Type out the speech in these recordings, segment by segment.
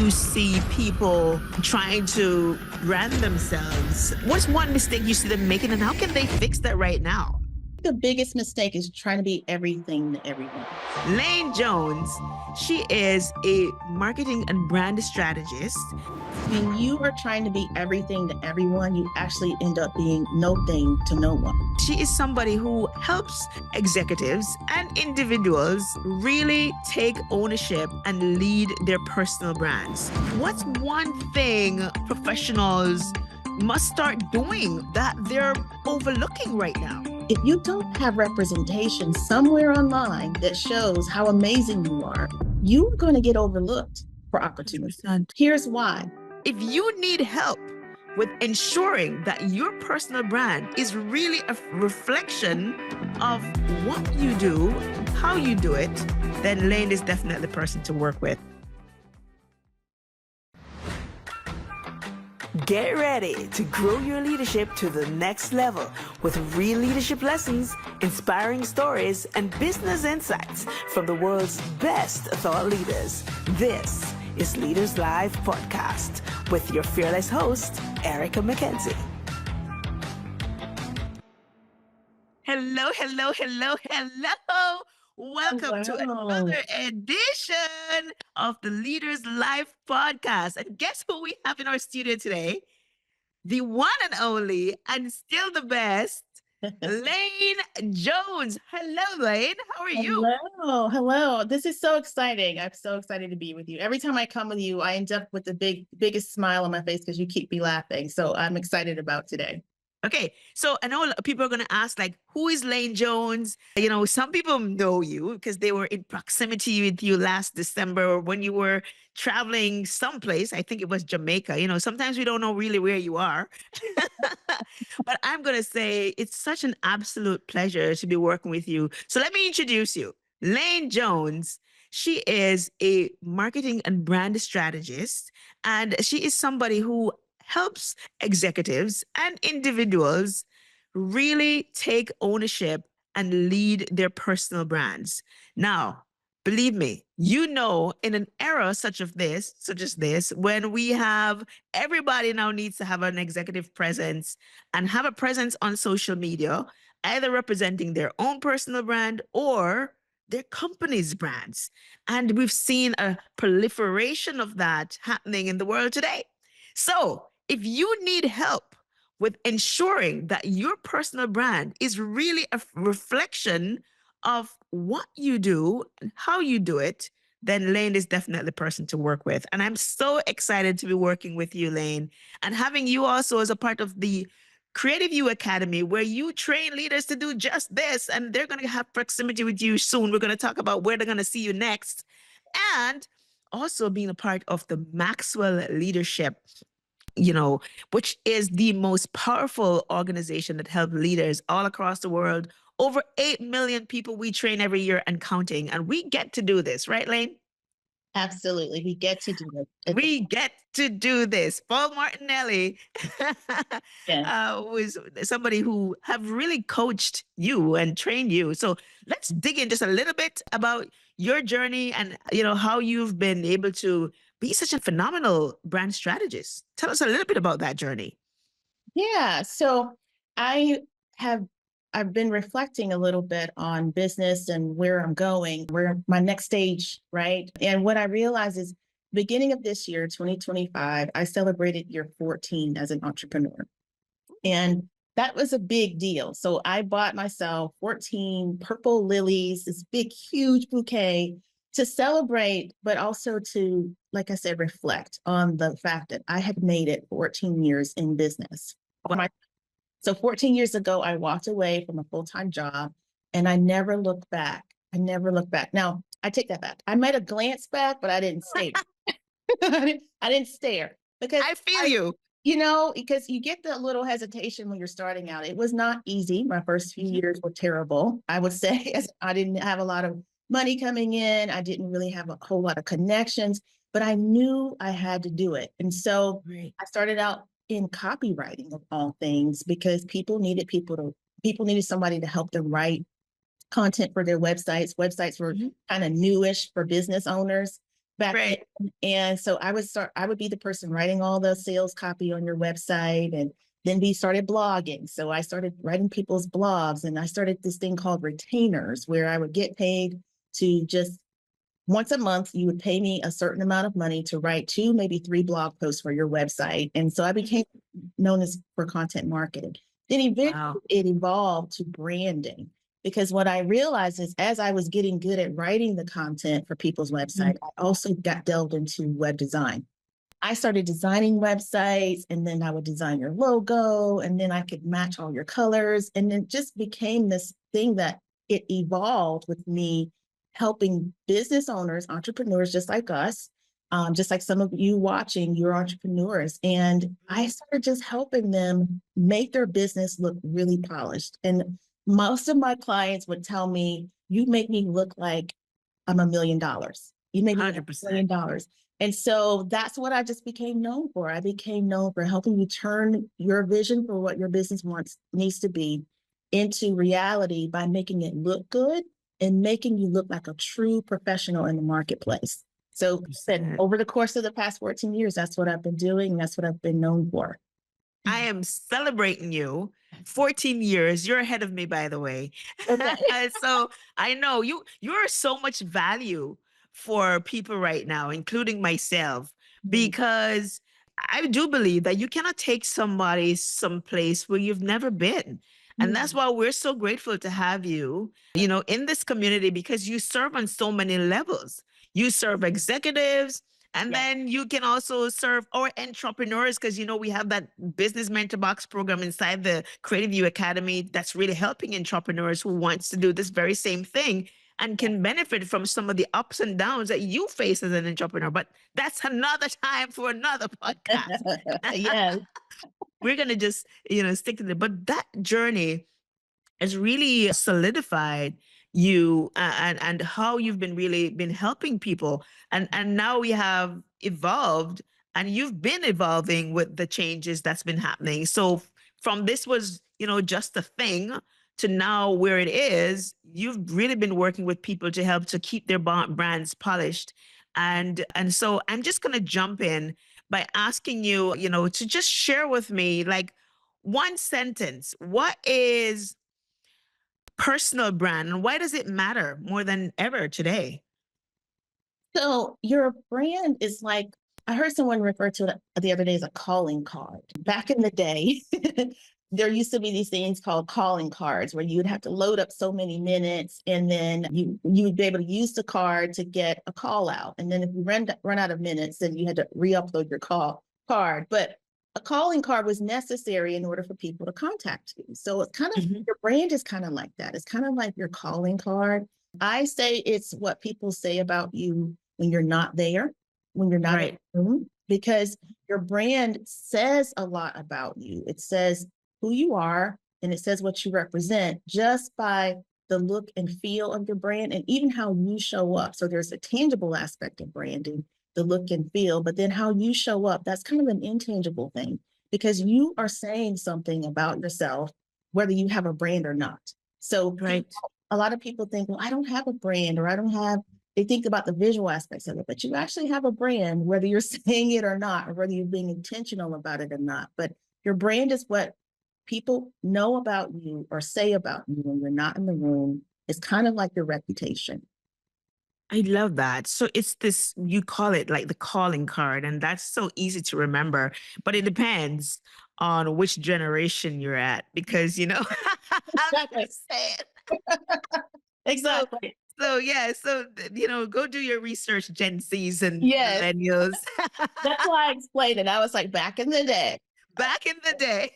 you see people trying to brand themselves, what's one mistake you see them making and how can they fix that right now? The biggest mistake is trying to be everything to everyone. Lane Jones, she is a marketing and brand strategist. When you are trying to be everything to everyone, you actually end up being no thing to no one. She is somebody who helps executives and individuals really take ownership and lead their personal brands. What's one thing professionals must start doing that they're overlooking right now? If you don't have representation somewhere online that shows how amazing you are going to get overlooked for opportunities. 100%. Here's why. If you need help with ensuring that your personal brand is really a reflection of what you do, how you do it, then Lane is definitely the person to work with. Get ready to grow your leadership to the next level with real leadership lessons, inspiring stories, and business insights from the world's best thought leaders. This is Leaders Live Podcast with your fearless host, Erica McKenzie. Hello, hello, hello, hello. Welcome to another edition of the Leaders Live Podcast. And guess who we have in our studio today? The one and only and still the best, Lane Jones. Hello, Lane. How are you? Hello. This is so exciting. I'm so excited to be with you. Every time I come with you, I end up with the biggest smile on my face because you keep me laughing. So I'm excited about today. Okay, so I know people are going to ask, like, who is Lane Jones? You know, some people know you because they were in proximity with you last December or when you were traveling someplace. I think it was Jamaica. You know, sometimes we don't know really where you are. But I'm going to say it's such an absolute pleasure to be working with you. So let me introduce you. Lane Jones, she is a marketing and brand strategist, and she is somebody who helps executives and individuals really take ownership and lead their personal brands. Now, believe me, you know, in an era such as this, when we have everybody now needs to have an executive presence and have a presence on social media, either representing their own personal brand or their company's brands. And we've seen a proliferation of that happening in the world today. So if you need help with ensuring that your personal brand is really a reflection of what you do and how you do it, then Lane is definitely the person to work with. And I'm so excited to be working with you, Lane, and having you also as a part of the Creative You Academy, where you train leaders to do just this. And they're going to have proximity with you soon. We're going to talk about where they're going to see you next. And also being a part of the Maxwell Leadership, you know, which is the most powerful organization that helps leaders all across the world. Over 8 million people we train every year and counting. And we get to do this, right, Lane? Absolutely. We get to do it. We get to do this. Paul Martinelli, who is somebody who have really coached you and trained you. So let's dig in just a little bit about your journey and, you know, how you've been able to be such a phenomenal brand strategist. Tell us a little bit about that journey. Yeah. So I've been reflecting a little bit on business and where I'm going, where my next stage, right? And what I realized is beginning of this year, 2025, I celebrated year 14 as an entrepreneur. And that was a big deal. So I bought myself 14 purple lilies, this big, huge bouquet to celebrate, but also to, like I said, reflect on the fact that I had made it 14 years in business. So 14 years ago, I walked away from a full-time job and I never looked back. Now, I take that back. I might have glanced back, but I didn't stare. I didn't stare because I feel you. You know, because you get the little hesitation when you're starting out. It was not easy. My first few years were terrible, I would say. As I didn't have a lot of money coming in. I didn't really have a whole lot of connections, but I knew I had to do it. And so I started out in copywriting of all things because people needed somebody to help them write content for their websites. Websites were kind of newish for business owners. back then. Right. And so I would be the person writing all the sales copy on your website. And then we started blogging. So I started writing people's blogs, and I started this thing called retainers, where I would get paid to just once a month, you would pay me a certain amount of money to write 2, maybe 3 blog posts for your website. And so I became known as for content marketing. Then eventually Wow. it evolved to branding, because what I realized is as I was getting good at writing the content for people's website, I also got delved into web design. I started designing websites, and then I would design your logo, and then I could match all your colors. And it just became this thing that it evolved with me helping business owners, entrepreneurs just like us, just like some of you watching, you're entrepreneurs. And I started just helping them make their business look really polished. And most of my clients would tell me, you make me look like I'm $1 million. You make me look like $1 100%. million. And so that's what I just became known for. I became known for helping you turn your vision for what your business needs to be into reality by making it look good and making you look like a true professional in the marketplace. So said 100%. over the course of the past 14 years, that's what I've been doing. And that's what I've been known for. I am celebrating you. 14 years. You're ahead of me, by the way. Okay. So I know you're so much value for people right now, including myself, because I do believe that you cannot take somebody someplace where you've never been. And that's why we're so grateful to have you, in this community, because you serve on so many levels. You serve executives, and Yeah. then you can also serve our entrepreneurs, because we have that business mentor box program inside the Creative You Academy that's really helping entrepreneurs who wants to do this very same thing and can benefit from some of the ups and downs that you face as an entrepreneur. But that's another time for another podcast. Yes. We're gonna just stick to it. But that journey has really solidified you, and how you've been really been helping people, and now we have evolved, and you've been evolving with the changes that's been happening. So from this was just a thing to now where it is, you've really been working with people to help to keep their brands polished. And so I'm just going to jump in by asking you, to just share with me, like, one sentence, what is personal brand, and why does it matter more than ever today? So your brand is like, I heard someone refer to it the other day as a calling card. Back in the day, there used to be these things called calling cards where you would have to load up so many minutes, and then you would be able to use the card to get a call out. And then if you run out of minutes, then you had to re-upload your card. But a calling card was necessary in order for people to contact you. So it's kind of Mhm. your brand is kind of like that. It's kind of like your calling card. I say it's what people say about you when you're not there, when you're not in Right. the room, because your brand says a lot about you. It says who you are, and it says what you represent just by the look and feel of your brand, and even how you show up. So there's a tangible aspect of branding, the look and feel, but then how you show up, that's kind of an intangible thing, because you are saying something about yourself, whether you have a brand or not. So Right. a lot of people think, well, I don't have a brand, or I don't have, they think about the visual aspects of it, but you actually have a brand, whether you're saying it or not, or whether you're being intentional about it or not. But your brand is what people know about you or say about you when you're not in the room. It's kind of like your reputation. I love that. So it's this, you call it like the calling card, and that's so easy to remember, but it depends on which generation you're at, because, I'm Exactly. just saying. So, Exactly. so yeah, so, go do your research, Gen Zs and Yes. millennials. That's why I explained it. I was like, back in the day. Back in the day.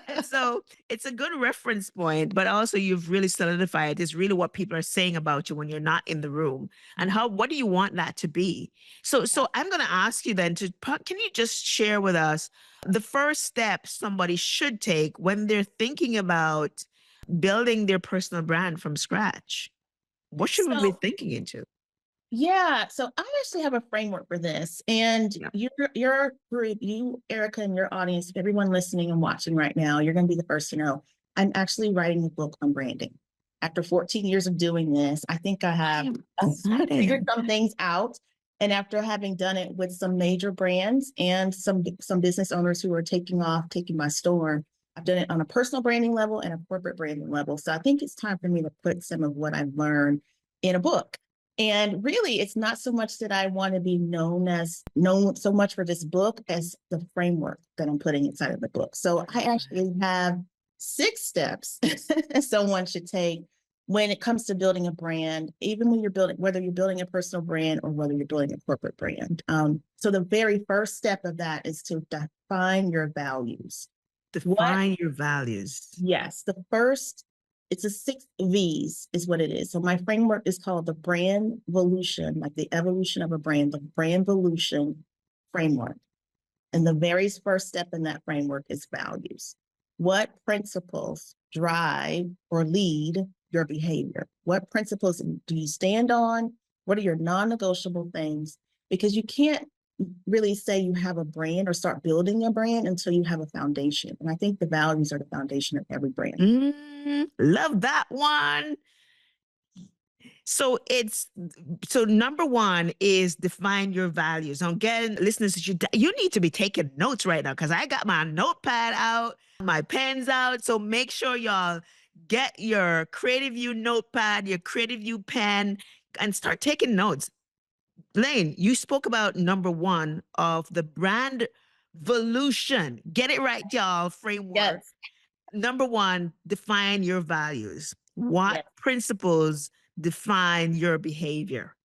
And so it's a good reference point, but also you've really solidified is really what people are saying about you when you're not in the room, and what do you want that to be? So I'm going to ask you then can you just share with us the first step somebody should take when they're thinking about building their personal brand from scratch? What should we be So thinking into? yeah, so I actually have a framework for this. And Yeah. your group, you, Erica, and your audience, everyone listening and watching right now, you're going to be the first to know. I'm actually writing a book on branding. After 14 years of doing this, I think I I have am figured excited. some things out. And after having done it with some major brands and some business owners who are taking my storm, I've done it on a personal branding level and a corporate branding level. So I think it's time for me to put some of what I've learned in a book. And really, it's not so much that I want to be known so much for this book as the framework that I'm putting inside of the book. So I actually have 6 steps someone should take when it comes to building a brand, even when whether you're building a personal brand or whether you're building a corporate brand. So the very first step of that is to define your values. Define your values. Yes, it's a 6 V's is what it is. So my framework is called the Brand Volution, like the evolution of a brand, the Brand Volution framework. And the very first step in that framework is values. What principles drive or lead your behavior? What principles do you stand on? What are your non-negotiable things? Because you can't really say you have a brand or start building a brand until you have a foundation. And I think the values are the foundation of every brand. Love that one. So number one is define your values. Now, again, listeners, you need to be taking notes right now because I got my notepad out, my pens out. So make sure y'all get your Creative View notepad, your Creative View pen, and start taking notes. Lane, you spoke about number one of the Brand Volution. Get it right, y'all, framework. Yes. Number one, define your values. What Yes. principles define your behavior?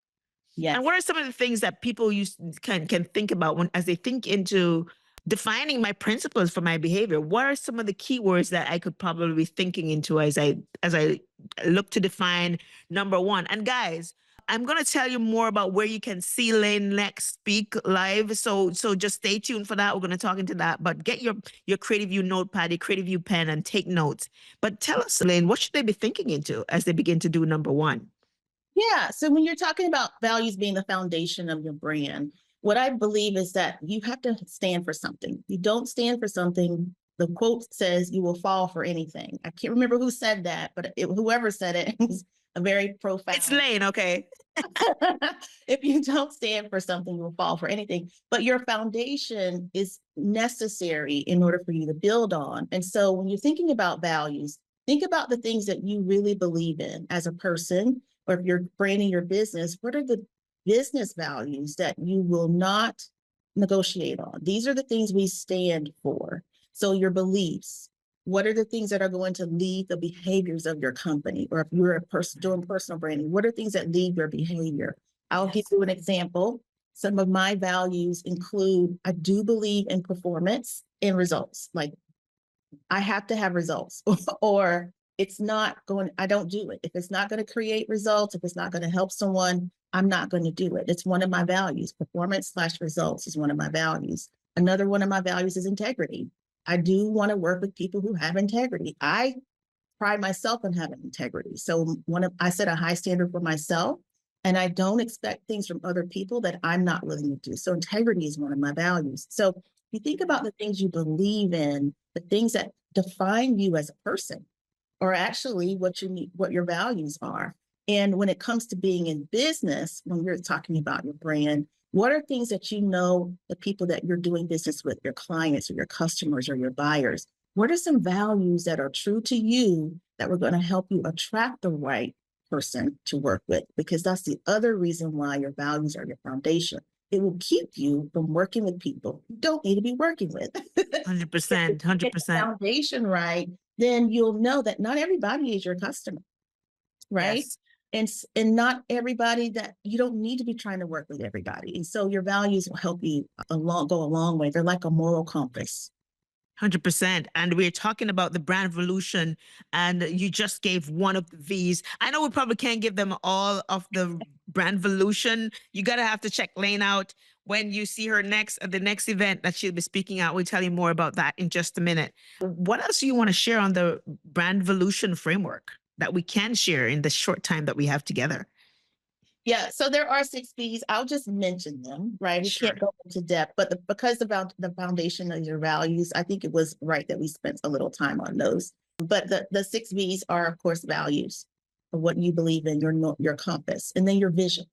Yes. And what are some of the things that people can think about as they think into defining my principles for my behavior? What are some of the keywords that I could probably be thinking into as I look to define number one? And guys, I'm going to tell you more about where you can see Lane next speak live. So just stay tuned for that. We're going to talk into that. But get your Creative View notepad, your Creative View pen, and take notes. But tell us, Lane, what should they be thinking into as they begin to do number one? Yeah. So when you're talking about values being the foundation of your brand, what I believe is that you have to stand for something. You don't stand for something. The quote says you will fall for anything. I can't remember who said that, but whoever said it was a very profound. It's Lane, okay? If you don't stand for something, you will fall for anything. But your foundation is necessary in order for you to build on. And so when you're thinking about values, think about the things that you really believe in as a person, or if you're branding your business, what are the business values that you will not negotiate on? These are the things we stand for. So your beliefs, what are the things that are going to lead the behaviors of your company? Or if you're a person doing personal branding, what are things that lead your behavior? I'll give you an example. Some of my values include, I do believe in performance and results. Like I have to have results or it's not going, I don't do it. If it's not going to create results, if it's not going to help someone, I'm not going to do it. It's one of my values. Performance/results is one of my values. Another one of my values is integrity. I do want to work with people who have integrity. I pride myself on having integrity. So I set a high standard for myself, and I don't expect things from other people that I'm not willing to do. So integrity is one of my values. So if you think about the things you believe in, the things that define you as a person, or actually what your values are. And when it comes to being in business, when you're talking about your brand, what are things that you know the people that you're doing business with, your clients or your customers or your buyers? What are some values that are true to you that were going to help you attract the right person to work with? Because that's the other reason why your values are your foundation. It will keep you from working with people you don't need to be working with. 100%, 100%. Foundation right, then you'll know that not everybody is your customer, right? Yes. And not everybody, that you don't need to be trying to work with everybody. And so your values will help you go a long way. They're like a moral compass. 100%. And we're talking about the Brand Volution, and you just gave one of the V's. I know we probably can't give them all of the Brand Volution. You got to have to check Lane out when you see her next at the next event that she'll be speaking at. We'll tell you more about that in just a minute. What else do you want to share on the Brand Volution framework that we can share in the short time that we have together? Yeah, so there are 6 B's. I'll just mention them, right? We can't go into depth, but because about the foundation of your values, I think it was right that we spent a little time on those. But the 6 B's are, of course, values, of what you believe in, your compass, and then your vision.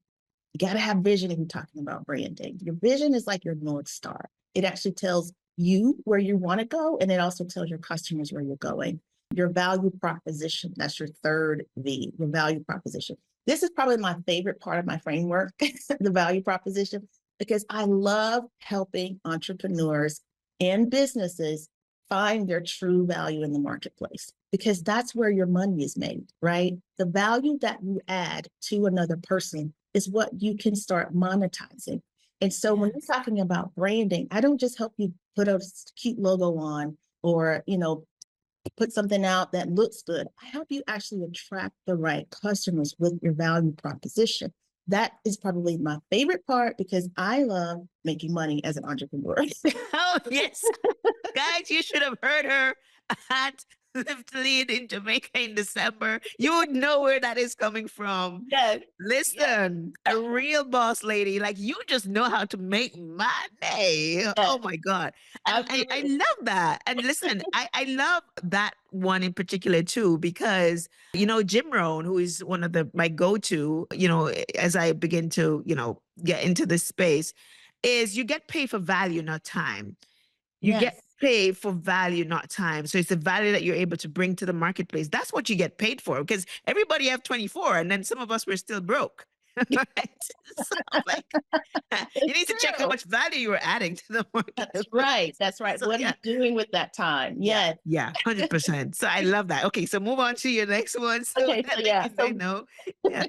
You got to have vision if you're talking about branding. Your vision is like your North Star. It actually tells you where you want to go, and it also tells your customers where you're going. Your value proposition, that's your third V, your value proposition. This is probably my favorite part of my framework, the value proposition, because I love helping entrepreneurs and businesses find their true value in the marketplace, because that's where your money is made, right? The value that you add to another person is what you can start monetizing. And so when you're talking about branding, I don't just help you put a cute logo on or, put something out that looks good. I help you actually attract the right customers with your value proposition. That is probably my favorite part because I love making money as an entrepreneur. Oh, yes. Guys, you should have heard her at Lift Lead in Jamaica in December. You would know where that is coming from. Yes. Listen, a real boss lady, like you just know how to make money. Oh Yes, my God. And I absolutely. love that. And listen, I love that one in particular too, because, Jim Rohn, who is one of my go-to, as I begin to, get into this space, is you get paid for value, not time. You get Yes. paid for value, not time. So it's the value that you're able to bring to the marketplace. That's what you get paid for because everybody have 24 and then some of us were still broke. Right? So like you It's need to check how true. much value you are adding to the That's marketplace. right. That's right. So What are yeah. you doing with that time? Yeah, Yes. yeah, 100%. So I love that. Okay, so move on to your next one so Okay. So that yeah. they know. Yeah,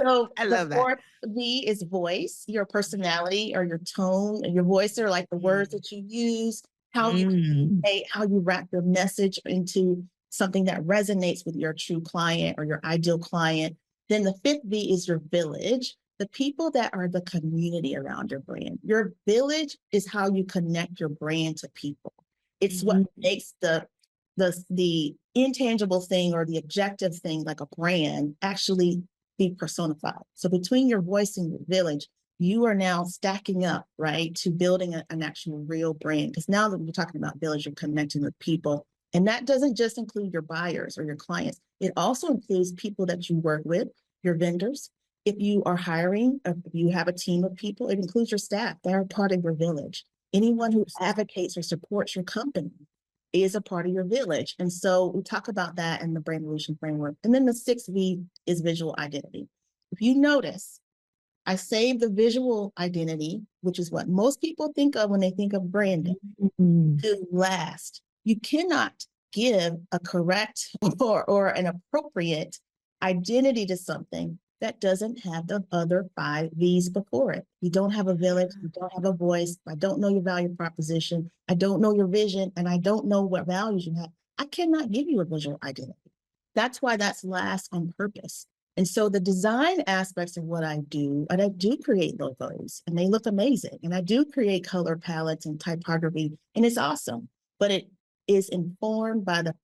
So I the love that. fourth V is voice, your personality or your tone, your voice are like the words Mm. that you use, how you Mm. communicate, how you wrap your message into something that resonates with your true client or your ideal client. Then the fifth V is your village, the people that are the community around your brand. Your village is how you connect your brand to people. It's what Mhm. makes the intangible thing or the objective thing like a brand actually be personified. So between your voice and your village, you are now stacking up, right, to building an actual real brand. Because now that we're talking about village, you're connecting with people. And that doesn't just include your buyers or your clients. It also includes people that you work with, your vendors. If you are hiring, if you have a team of people, it includes your staff. They're part of your village. Anyone who advocates or supports your company is a part of your village. And so we talk about that in the brand evolution framework. And then the sixth V is visual identity. If you notice, I saved the visual identity, which is what most people think of when they think of branding, Mm. to last. You cannot give a correct or an appropriate identity to something that doesn't have the other five V's before it. You don't have a village, you don't have a voice, I don't know your value proposition, I don't know your vision, and I don't know what values you have. I cannot give you a visual identity. That's why that's last on purpose. And so the design aspects of what I do, and I do create logos and they look amazing. And I do create color palettes and typography, and it's awesome. But it is informed by the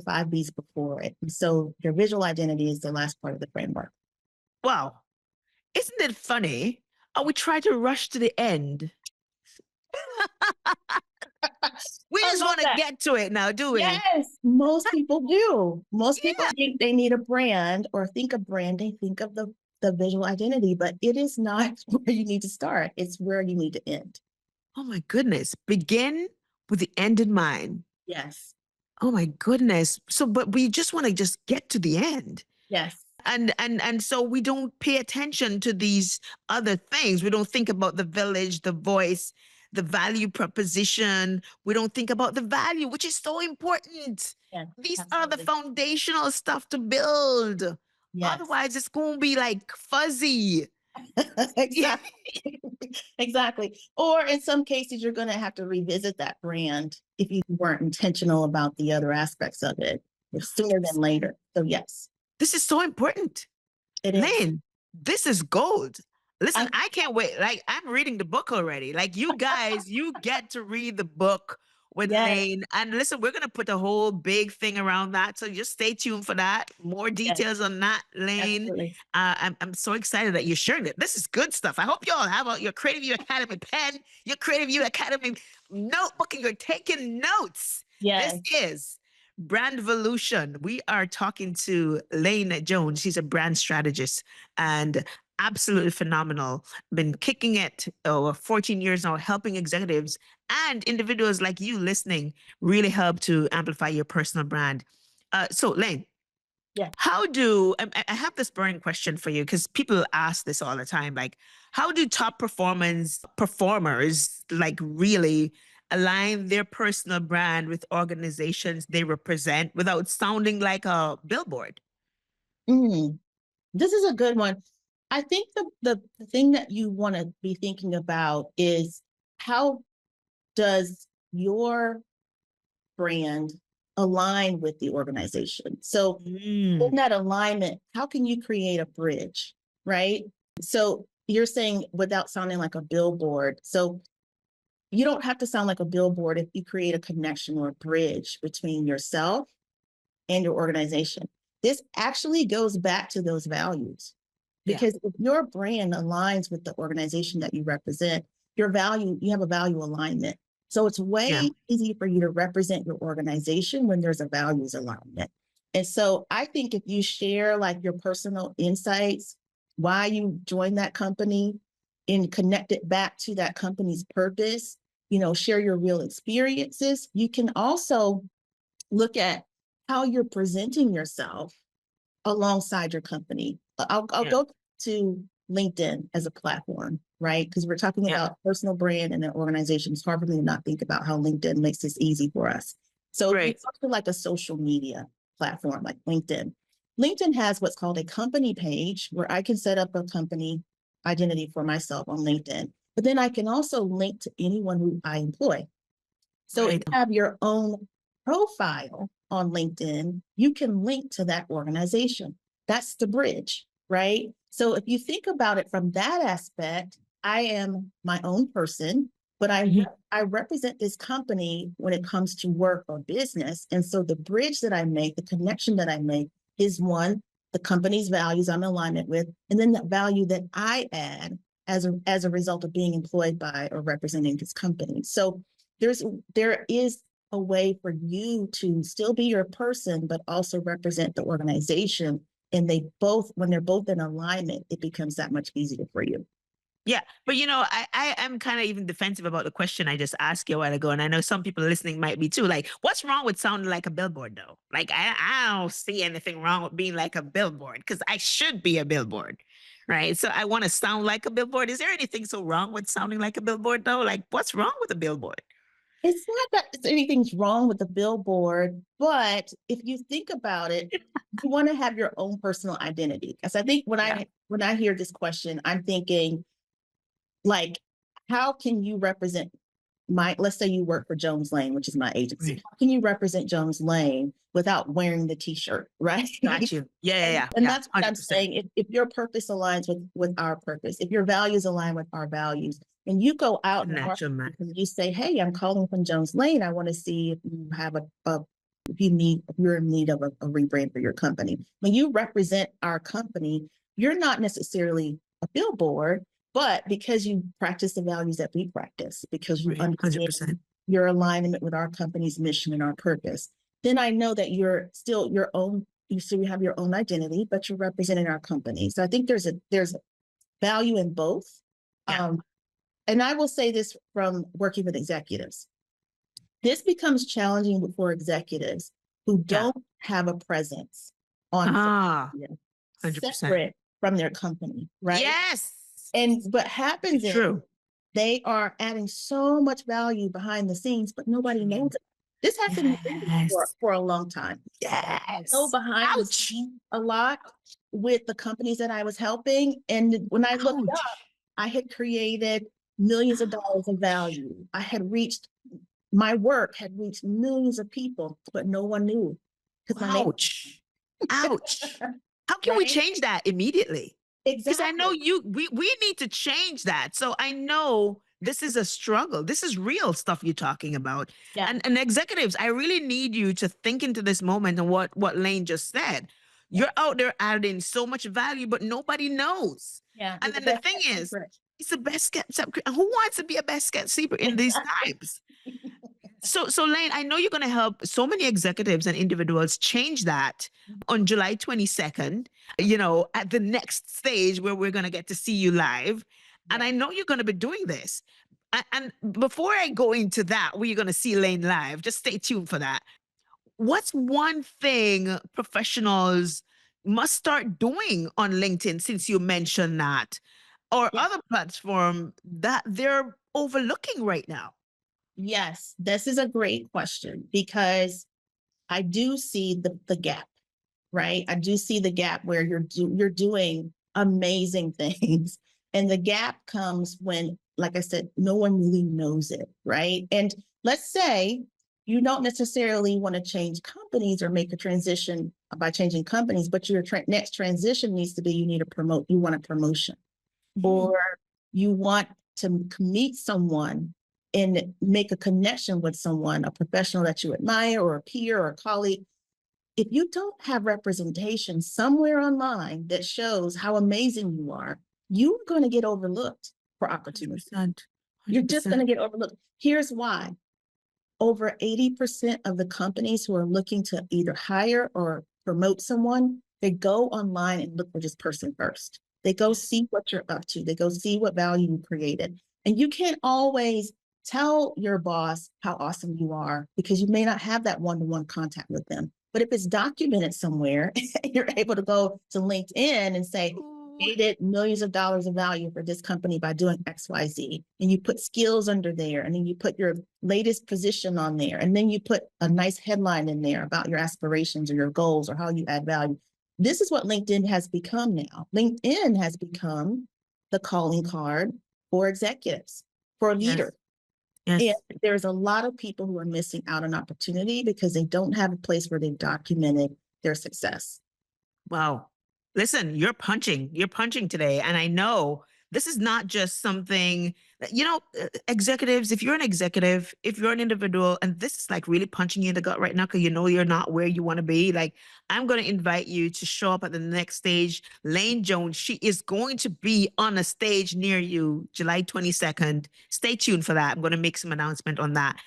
five B's before it. And so your visual identity is the last part of the framework. Wow. Isn't it funny? We try to rush to the end. We I just love want to that. get to it now, do we? Yes, most people do. Most people Yeah. think they need a brand or think of branding, think of the visual identity, but it is not where you need to start. It's where you need to end. Oh my goodness. Begin with the end in mind. Yes. Oh my goodness. So, but we just want to just get to the end. Yes. And so we don't pay attention to these other things. We don't think about the village, the voice, the value proposition. We don't think about the value, which is so important. Yes. These are the Absolutely. foundational stuff to build. Yes. Otherwise, it's going to be like fuzzy. Exactly. Exactly. Or in some cases, you're going to have to revisit that brand if you weren't intentional about the other aspects of it sooner than later. So yes, This is so important. it is. Lynn, this is gold. Listen, I, I can't wait. Like, I'm reading the book already. Like, you guys, you get to read the book with yes. Lane. And listen, we're going to put a whole big thing around that. So just stay tuned for that. More Yes. details on that, Lane. Absolutely. I'm so excited that you're sharing it. This is good stuff. I hope you all have your Creative You Academy pen, your Creative You Academy notebook, and you're taking notes. Yes. This is Brandvolution. We are talking to Lane Jones. She's a brand strategist. And absolutely phenomenal. Been kicking it over 14 years now, helping executives and individuals like you listening really help to amplify your personal brand. So, Lane, Yeah. how do I have this burning question for you because people ask this all the time, like how do top performance performers like really align their personal brand with organizations they represent without sounding like a billboard? Mm, this is a good one. I think the thing that you want to be thinking about is how does your brand align with the organization? So in Mm, that alignment, how can you create a bridge, right? So you're saying without sounding like a billboard. So you don't have to sound like a billboard if you create a connection or a bridge between yourself and your organization. This actually goes back to those values. yeah, Because if your brand aligns with the organization that you represent, your value, you have a value alignment. So it's yeah, way easy for you to represent your organization when there's a values alignment. And so I think if you share like your personal insights, why you joined that company, and connect it back to that company's purpose, share your real experiences. You can also look at how you're presenting yourself alongside your company. I'll yeah, go to LinkedIn as a platform, right? Because we're talking yeah. about personal brand and an organization. It's hard for me to not think about how LinkedIn makes this easy for us. So if you Right. talk to like a social media platform like LinkedIn, LinkedIn has what's called a company page where I can set up a company identity for myself on LinkedIn. But then I can also link to anyone who I employ. So if Right. you have your own profile on LinkedIn, you can link to that organization. That's the bridge, right? So if you think about it from that aspect, I am my own person, but Mhm. I represent this company when it comes to work or business. And so the bridge that I make, the connection that I make is one, the company's values I'm in alignment with, and then the value that I add as a result of being employed by or representing this company. So there is a way for you to still be your person, but also represent the organization. And when they're both in alignment, it becomes that much easier for you. Yeah, but I am kind of even defensive about the question I just asked you a while ago, and I know some people listening might be too. Like, what's wrong with sounding like a billboard, though? Like, I don't see anything wrong with being like a billboard because I should be a billboard, right? So I want to sound like a billboard. Is there anything so wrong with sounding like a billboard, though? Like, what's wrong with a billboard? It's not that anything's wrong with the billboard, but if you think about it, you want to have your own personal identity. Because I think Yeah, when I hear this question, I'm thinking like, how can you represent let's say you work for Jones Lane, which is my agency. right. How can you represent Jones Lane without wearing the t-shirt, right? Got you. Yeah, yeah, yeah, And yeah. that's what I'm 100%. saying. If your purpose aligns with our purpose, if your values align with our values, and you go out in the Natural market man. and you say, "Hey, I'm calling from Jones Lane. I want to see if you have if you're in need of a rebrand for your company." When you represent our company, you're not necessarily a billboard, but because you practice the values that we practice, because you Right. understand 100%. your alignment with our company's mission and our purpose, then I know that you're still your own. You still have your own identity, but you're representing our company. So I think there's value in both. Yeah. Um, and I will say this from working with executives. This becomes challenging for executives who Yeah. don't have a presence on social Ah, media, 100%. separate from their company, right? Yes. And what happens It's is true. they are adding so much value behind the scenes, but nobody knows it. This happened to me Yes. for a long time. Go Yes. behind the Ouch. scenes a lot with the companies that I was helping. And when I looked Ouch. up, I had created millions of dollars of value. My work had reached millions of people, but no one knew because my name, Ouch. Ouch. How can we right? change that immediately? Because I know Exactly. we need to change that. So I know this is a struggle. This is real stuff you're talking about. Yeah. And executives, I really need you to think into this moment and what Lane just said. Yeah. You're out there adding so much value, but nobody knows. Yeah. And You're the then the best thing kept is, secret. it's the best kept secret. Who wants to be a best kept secret in these times? So Lane, I know you're going to help so many executives and individuals change that on July 22nd, at the next stage where we're going to get to see you live. And Yeah. I know you're going to be doing this. And before I go into that, where you're going to see Lane live, just stay tuned for that. What's one thing professionals must start doing on LinkedIn, since you mentioned that, or Yeah. other platform that they're overlooking right now? Yes, this is a great question because I do see the gap, right? I do see the gap where you're doing amazing things. And the gap comes when, like I said, no one really knows it, right? And let's say you don't necessarily want to change companies or make a transition by changing companies, but your next transition needs to be you want a promotion, Mhm. or you want to meet someone and make a connection with someone, a professional that you admire, or a peer or a colleague. If you don't have representation somewhere online that shows how amazing you are, you're going to get overlooked for opportunity. 100%. You're just going 100%. to get overlooked. Here's why. Over 80% of the companies who are looking to either hire or promote someone, they go online and look for this person first. They go see what you're up to. They go see what value you created. And you can't always tell your boss how awesome you are because you may not have that one-to-one contact with them. But if it's documented somewhere, you're able to go to LinkedIn and say, Ooh. created millions of dollars of value for this company by doing XYZ. And you put skills under there, and then you put your latest position on there, and then you put a nice headline in there about your aspirations or your goals or how you add value. This is what LinkedIn has become now. LinkedIn has become the calling card for executives, for Yes. leaders. And Yes. there's a lot of people who are missing out on opportunity because they don't have a place where they've documented their success. Wow. Listen, you're punching today. And I know this is not just something executives, if you're an executive, if you're an individual, and this is like really punching you in the gut right now, because you're not where you want to be, like, I'm going to invite you to show up at the next stage. Lane Jones, she is going to be on a stage near you July 22nd. Stay tuned for that. I'm going to make some announcement on that.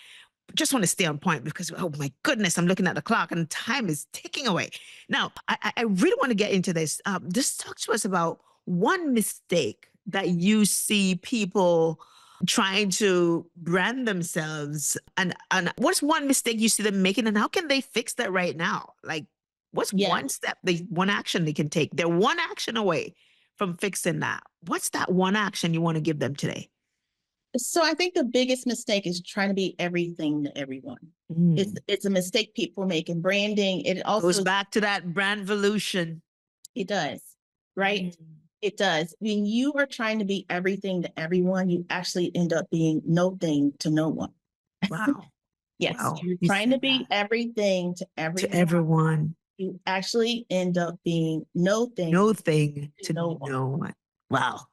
Just want to stay on point because, oh my goodness, I'm looking at the clock and time is ticking away. Now, I really want to get into this. Just talk to us about one mistake that you see people trying to brand themselves, and what's one mistake you see them making, and how can they fix that right now? Like, what's Yeah. one action they can take? They're one action away from fixing that. What's that one action you want to give them today? So I think the biggest mistake is trying to be everything to everyone. Mm. It's a mistake people make in branding. It Goes also back to that brand evolution. it does, right? Mm. It does. When you are trying to be everything to everyone, you actually end up being no thing to no one. Wow. Yes, Wow. you're You trying to said be that everything to to everyone. everyone. You actually end up being no thing No thing to to no one. no one. Wow. Wow.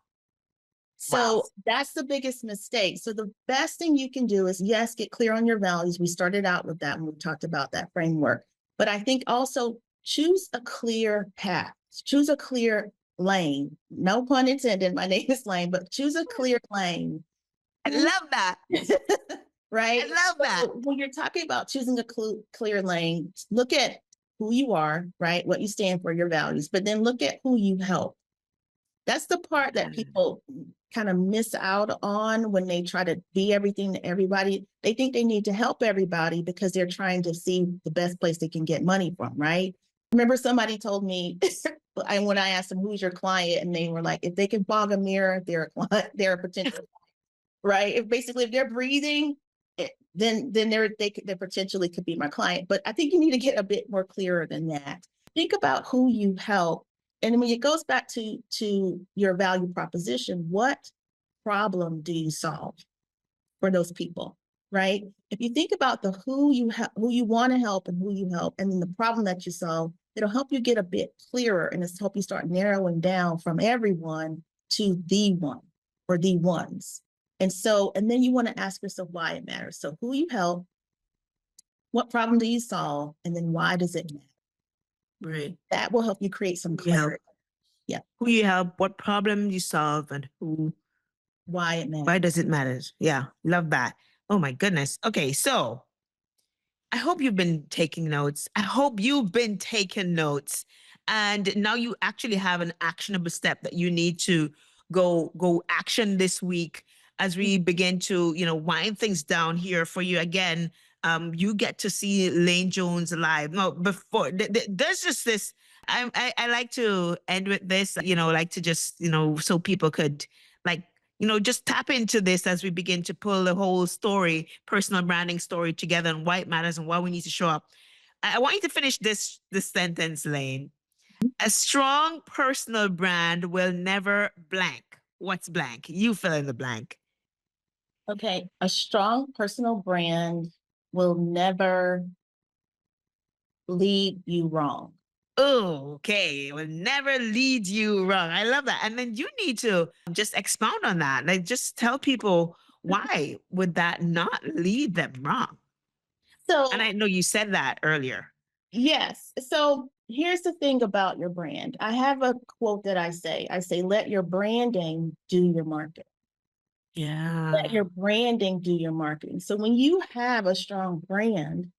So that's the biggest mistake. So the best thing you can do is, yes, get clear on your values. We started out with that when we talked about that framework. But I think also choose a clear path, choose a clear lane. No pun intended. My name is Lane, but choose a clear lane. I love that. I Right? love that. So when you're talking about choosing a clear lane, look at who you are, right? What you stand for, your values, but then look at who you help. That's the part that Mm. people kind of miss out on when they try to be everything to everybody. They think they need to help everybody because they're trying to see the best place they can get money from, right? Remember somebody told me, when I asked them, who's your client? And they were like, if they can fog a mirror, they're a client, they're a potential, right? If they're breathing, then they potentially could be my client. But I think you need to get a bit more clearer than that. Think about who you help. And when it goes back to your value proposition, what problem do you solve for those people? Right? If you think about the who you want to help and who you help, and then the problem that you solve, it'll help you get a bit clearer, and it's help you start narrowing down from everyone to the one or the ones. And then you want to ask yourself why it matters. So who you help, what problem do you solve, and then why does it matter? Right. That will help you create some Who you help, clarity. Yeah, who you help, what problem you solve, and why it why matters. does it matter? Yeah. Love that. Oh my goodness. Okay. So I hope you've been taking notes. I hope you've been taking notes. And now you actually have an actionable step that you need to go action this week as we begin to, wind things down here for you again. You get to see Lane Jones live. No, before there's just this. I like to end with this, like to just, so people could like just tap into this as we begin to pull the whole story, personal branding story together and why it matters and why we need to show up. I want you to finish this sentence, Lane. A strong personal brand will never blank. What's blank? You fill in the blank. Okay. A strong personal brand will never lead you wrong. Okay, it will never lead you wrong. I love that. And then you need to just expound on that. Like just tell people why would that not lead them wrong? And So, I know you said that earlier. yes. So, here's the thing about your brand. I have a quote that I say, let your branding do your marketing. Let Yeah. your branding do your marketing. So, when you have a strong brand,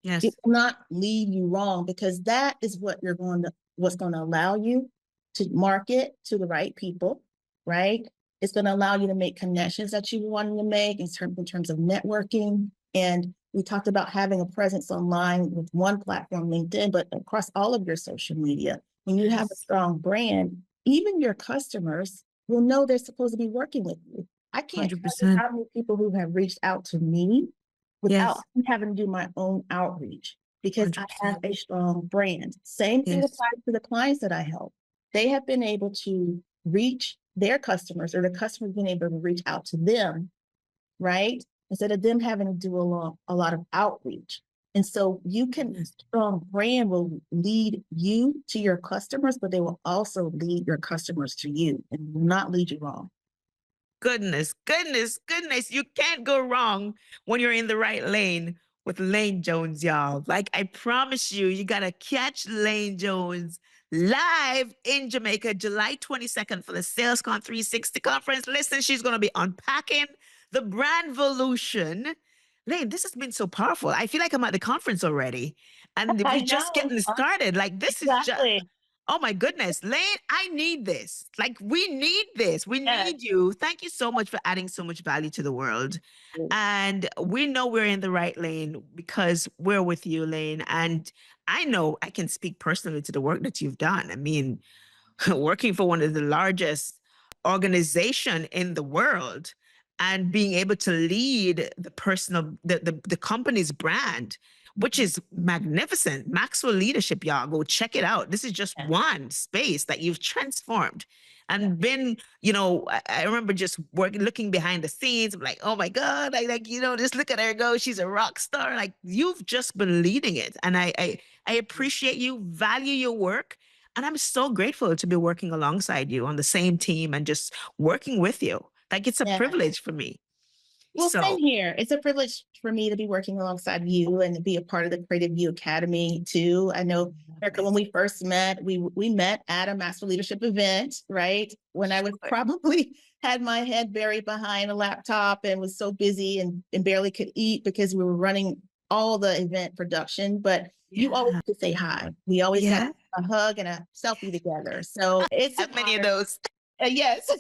it Yes. will not lead you wrong because that is what's going to allow you to market to the right people, right? It's going to allow you to make connections that you wanted to make in terms of networking. And we talked about having a presence online with one platform, LinkedIn, but across all of your social media. When you have a Yes. strong brand, even your customers will know they're supposed to be working with you. I can't tell you 100%. how many people who have reached out to me without Yes. having to do my own outreach because I have 100%. a strong brand. Same thing Yes. applies to the clients that I help. They have been able to reach their customers or the customers been able to reach out to them, right? Instead of them having to do a lot of outreach. And so Yes. strong brand will lead you to your customers, but they will also lead your customers to you and will not lead you wrong. Goodness, goodness, goodness. You can't go wrong when you're in the right lane with Lane Jones, y'all. Like, I promise you, you got to catch Lane Jones live in Jamaica, July 22nd for the SalesCon 360 conference. Listen, she's going to be unpacking the brand Volution. Lane, this has been so powerful. I feel like I'm at the conference already. And I we're just know. getting started. Like, this is just Exactly. oh my goodness, Lane, I need this. Like, we need this. We Yes. need you. Thank you so much for adding so much value to the world. And we know we're in the right lane because we're with you, Lane. And I know I can speak personally to the work that you've done. I mean, working for one of the largest organization in the world and being able to lead the company's brand, which is magnificent. Maxwell Leadership, y'all, go check it out. This is just Yes. one space that you've transformed Yes. and been, I remember just working, looking behind the scenes. I'm like, oh my God, I like, just look at her go. She's a rock star. Like you've just been leading it. And I appreciate you, value your work. And I'm so grateful to be working alongside you on the same team and just working with you. Like it's a Yeah. privilege for me. Well, same So here. It's a privilege for me to be working alongside you and to be a part of the Creative You Academy too. I know, Erica, when we first met, we met at a Master Leadership event, right? When I was probably had my head buried behind a laptop and was so busy and barely could eat because we were running all the event production. But you always yeah, could say hi. We always got yeah. a hug and a selfie together. So it's an Have many of honor. those. Yes.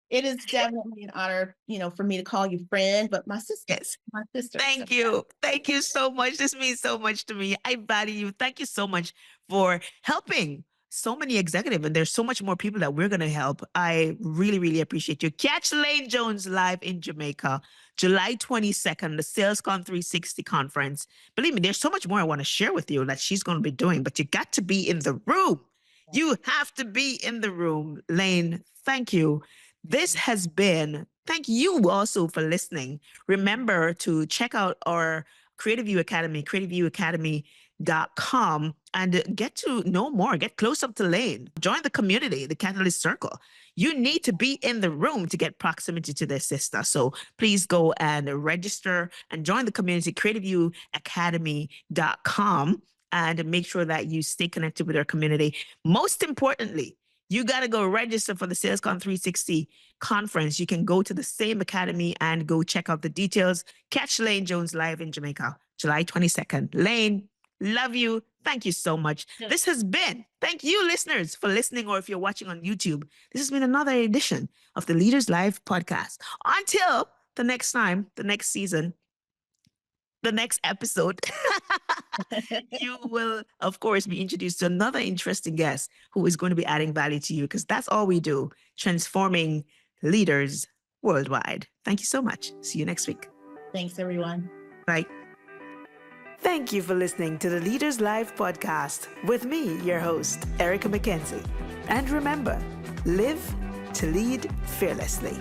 It is definitely an honor, for me to call you friend, but Yes. my sister. So Thank you. Thank you so much. This means so much to me. I value you. Thank you so much for helping so many executives. And there's so much more people that we're going to help. I really, really appreciate you. Catch Lane Jones live in Jamaica, July 22nd, the SalesCon 360 conference. Believe me, there's so much more I want to share with you that she's going to be doing, but you got to be in the room. You have to be in the room. Lane, thank you. This has been, thank you also for listening. Remember to check out our Creative You Academy, creativeyouacademy.com, and get to know more, get close up to Lane, join the community, the Catalyst Circle. You need to be in the room to get proximity to their sister. So please go and register and join the community, creativeyouacademy.com, and make sure that you stay connected with our community. Most importantly, you got to go register for the SalesCon 360 conference. You can go to the same academy and go check out the details. Catch Lane Jones live in Jamaica, July 22nd. Lane, love you. Thank you so much. Yeah. This has been, thank you listeners for listening, or if you're watching on YouTube, this has been another edition of the Leaders Live podcast. Until the next time, the next season, the next episode, you will, of course, be introduced to another interesting guest who is going to be adding value to you, because that's all we do, transforming leaders worldwide. Thank you so much. See you next week. Thanks, everyone. Bye. Thank you for listening to the Leaders Live podcast with me, your host, Erica McKenzie. And remember, live to lead fearlessly.